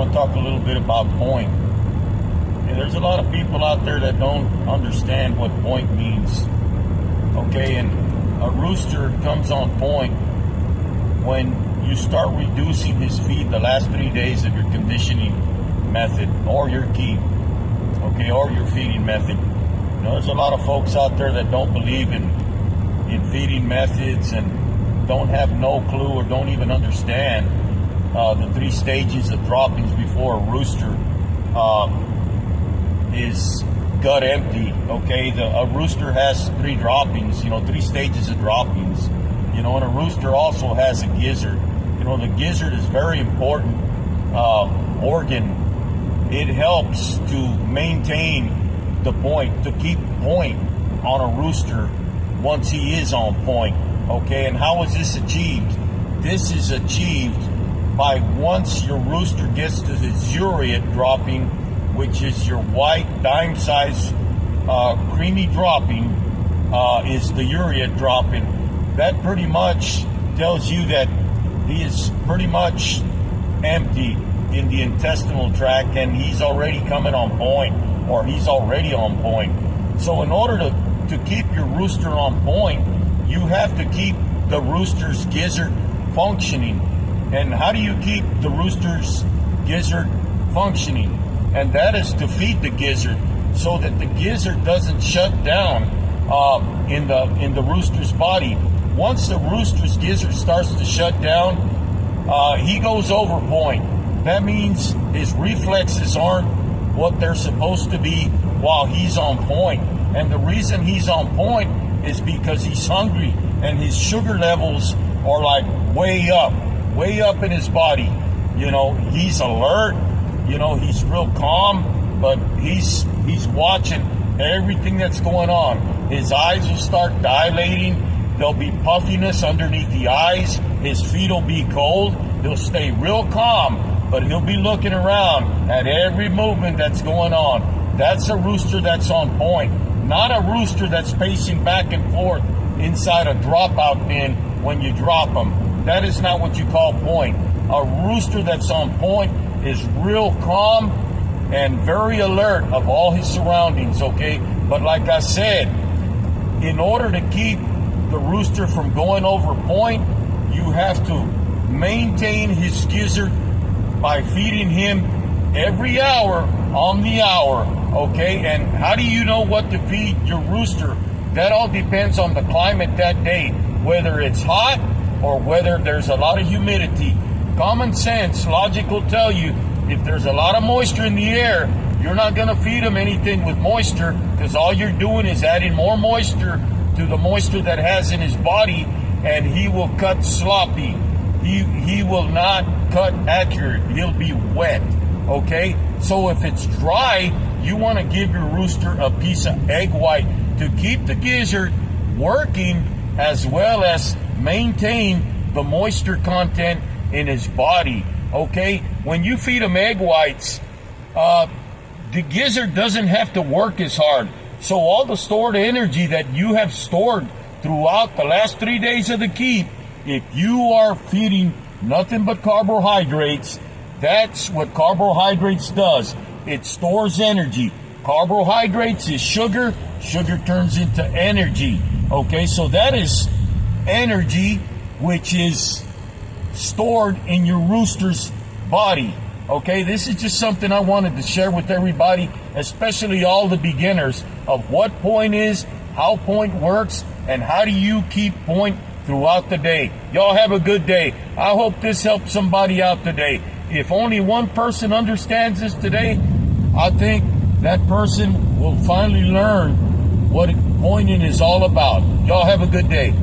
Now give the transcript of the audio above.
to talk a little bit about point. And there's a lot of people out there that don't understand what point means. Okay, and a rooster comes on point when you start reducing his feed the last 3 days of your conditioning method or your keep, okay, or your feeding method. You know, there's a lot of folks out there that don't believe in feeding methods and don't have no clue or don't even understand the 3 stages of droppings before a rooster is gut empty. Okay, a rooster has 3 droppings, 3 stages of droppings, and a rooster also has a gizzard. The gizzard is very important organ. It helps to maintain the point, to keep point on a rooster once he is on point. Okay, and how is this achieved? This is achieved by once your rooster gets to the zuriate dropping, which is your white dime-size creamy dropping, is the uriate dropping. That pretty much tells you that he is pretty much empty in the intestinal tract and he's already coming on point, or he's already on point. So in order to keep your rooster on point, you have to keep the rooster's gizzard functioning. And how do you keep the rooster's gizzard functioning? And that is to feed the gizzard so that the gizzard doesn't shut down in the rooster's body. Once the rooster's gizzard starts to shut down, he goes over point. That means his reflexes aren't what they're supposed to be while he's on point. And the reason he's on point is because he's hungry and his sugar levels are like way up in his body. He's alert, he's real calm, but he's watching everything that's going on. His eyes will start dilating. There'll be puffiness underneath the eyes. His feet will be cold. He'll stay real calm, but he'll be looking around at every movement that's going on. That's a rooster that's on point, not a rooster that's pacing back and forth inside a dropout bin when you drop them. That is not what you call point. A rooster that's on point is real calm and very alert of all his surroundings, okay? But like I said, in order to keep the rooster from going over point, you have to maintain his gizzard by feeding him every hour on the hour, okay? And how do you know what to feed your rooster? That all depends on the climate that day, whether it's hot or whether there's a lot of humidity. Common sense, logic will tell you if there's a lot of moisture in the air, you're not going to feed him anything with moisture, because all you're doing is adding more moisture to the moisture that has in his body, and he will cut sloppy. He will not cut accurate. He'll be wet, okay? So if it's dry, you want to give your rooster a piece of egg white to keep the gizzard working as well as maintain the moisture content in his body, okay? When you feed him egg whites, the gizzard doesn't have to work as hard. So all the stored energy that you have stored throughout the last 3 days of the keep, if you are feeding nothing but carbohydrates, that's what carbohydrates does. It stores energy. Carbohydrates is sugar. Sugar turns into energy. Okay, so that is energy which is stored in your rooster's body. Okay, this is just something I wanted to share with everybody, especially all the beginners, of what point is, how point works, and how do you keep point throughout the day. Y'all have a good day. I hope this helped somebody out today. If only one person understands this today, I think that person will finally learn what pointing is all about. Y'all have a good day.